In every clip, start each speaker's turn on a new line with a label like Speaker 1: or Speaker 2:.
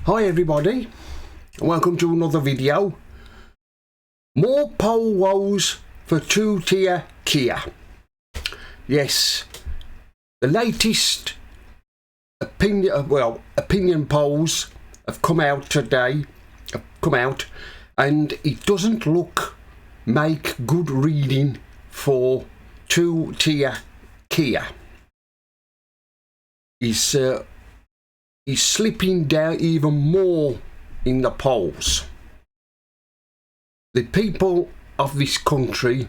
Speaker 1: Hi everybody, and welcome to another video. More poll woes for two-tier Kier. Yes, the latest opinion polls have come out today, and it doesn't make good reading for two-tier Kier. He's slipping down even more in the polls. The people of this country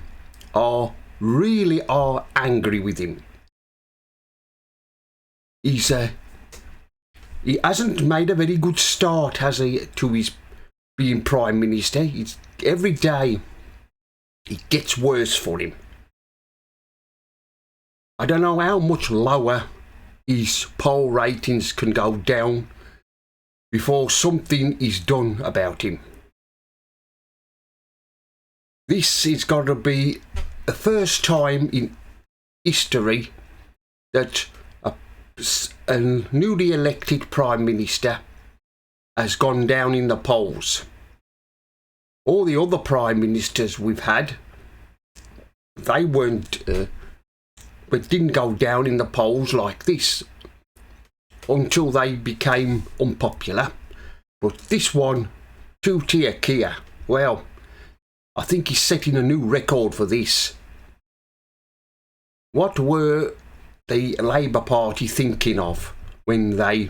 Speaker 1: are angry with him. He hasn't made a very good start, has he, to his being Prime Minister. Every day it gets worse for him. I don't know how much lower his poll ratings can go down before something is done about him. This is got to be the first time in history that a newly elected Prime Minister has gone down in the polls. All the other Prime Ministers we've had, they didn't go down in the polls like this until they became unpopular. But this one, two-tier Kier, well, I think he's setting a new record for this. What were the Labour Party thinking of when they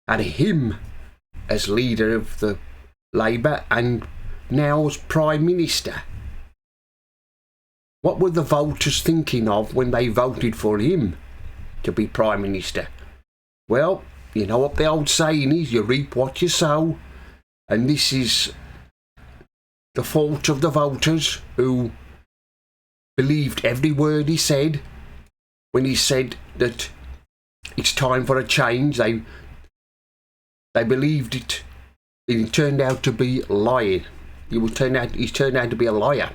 Speaker 1: had him as leader of the Labour and now as Prime Minister? What were the voters thinking of when they voted for him to be Prime Minister? Well, you know what the old saying is, you reap what you sow, and this is the fault of the voters who believed every word he said. When he said that it's time for a change, they believed it, and it turned out to be lying. He's turned out to be a liar.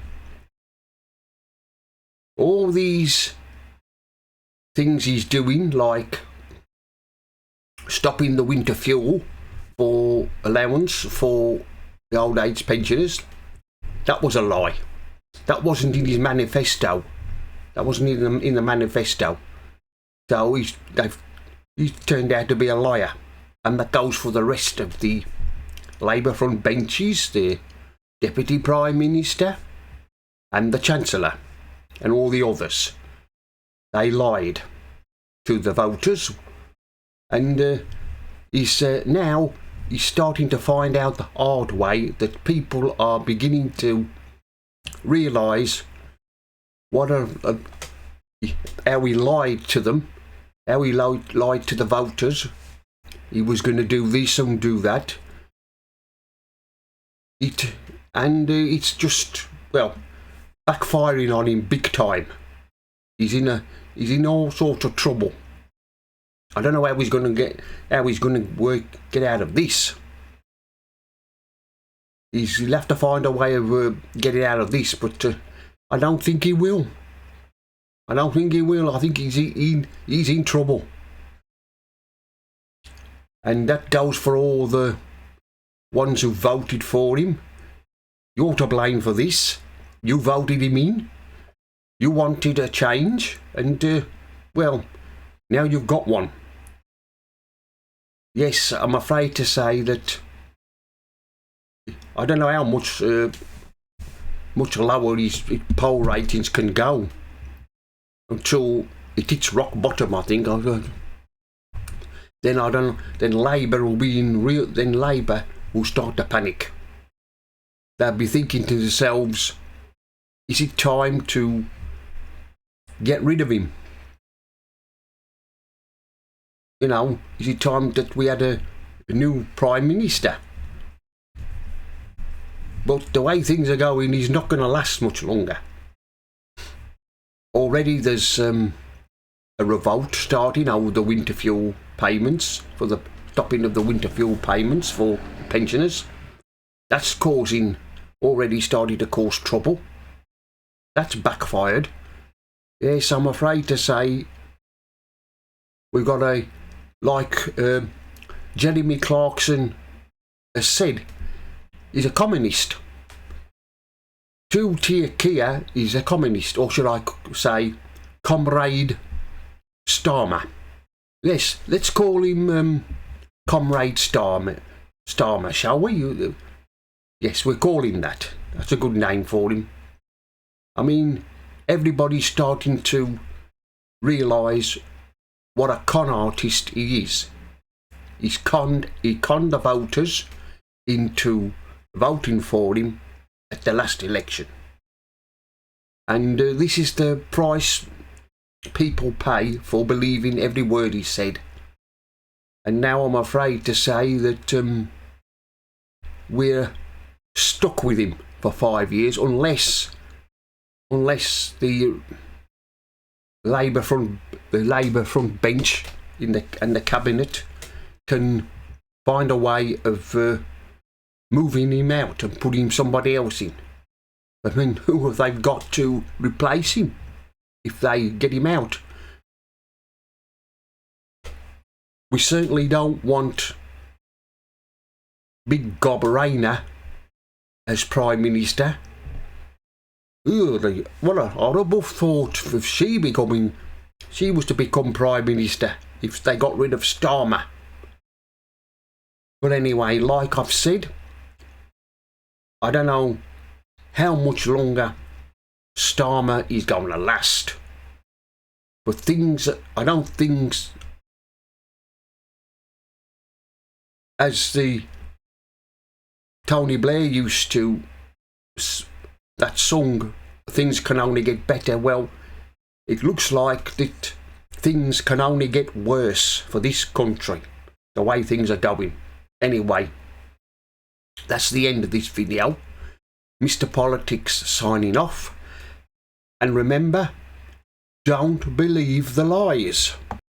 Speaker 1: All these things he's doing, like stopping the winter fuel for allowance for the old age pensioners, that was a lie. That wasn't in his manifesto. That wasn't in the manifesto. So he's turned out to be a liar. And that goes for the rest of the Labour front benches, the Deputy Prime Minister and the Chancellor. And all the others. They lied to the voters, and he's starting to find out the hard way that people are beginning to realise how he lied to them, how he lied to the voters. He was going to do this and do that. It's just, well, backfiring on him big time. He's in all sorts of trouble. I don't know how he's going to get out of this. He'll have to find a way of getting out of this, but I don't think he will. I think he's in trouble, and that goes for all the ones who voted for him. You're to blame for this. You voted him in. You wanted a change, and well, now you've got one. Yes, I'm afraid to say that I don't know how much lower his poll ratings can go until it hits rock bottom. I think. Then I don't. Then Labour will be in real. Then Labour will start to panic. They'll be thinking to themselves, is it time to get rid of him? You know, is it time that we had a new Prime Minister? But the way things are going, he's not going to last much longer. Already there's a revolt starting over the winter fuel payments, for the stopping of the winter fuel payments for pensioners. That's already started to cause trouble. That's backfired. Yes, I'm afraid to say we've got Jeremy Clarkson has said he's a communist. Two-tier Kier is a communist, or should I say, Comrade Starmer. Yes, let's call him Comrade Starmer, shall we? Yes, we'll call him that. That's a good name for him. I mean, everybody's starting to realise what a con artist he is. He conned the voters into voting for him at the last election. And this is the price people pay for believing every word he said. And now I'm afraid to say that we're stuck with him for 5 years unless the Labour front bench and the cabinet can find a way of moving him out and putting somebody else in. I mean, who have they got to replace him if they get him out? We certainly don't want Big Gob Rayner as Prime Minister. Ugh, what a horrible thought if she was to become Prime Minister if they got rid of Starmer. But anyway, like I've said, I don't know how much longer Starmer is going to last. But things as the Tony Blair used to, that song, things can only get better. Well, it looks like that things can only get worse for this country, the way things are going. Anyway, that's the end of this video. Mr. Politics signing off. And remember, don't believe the lies.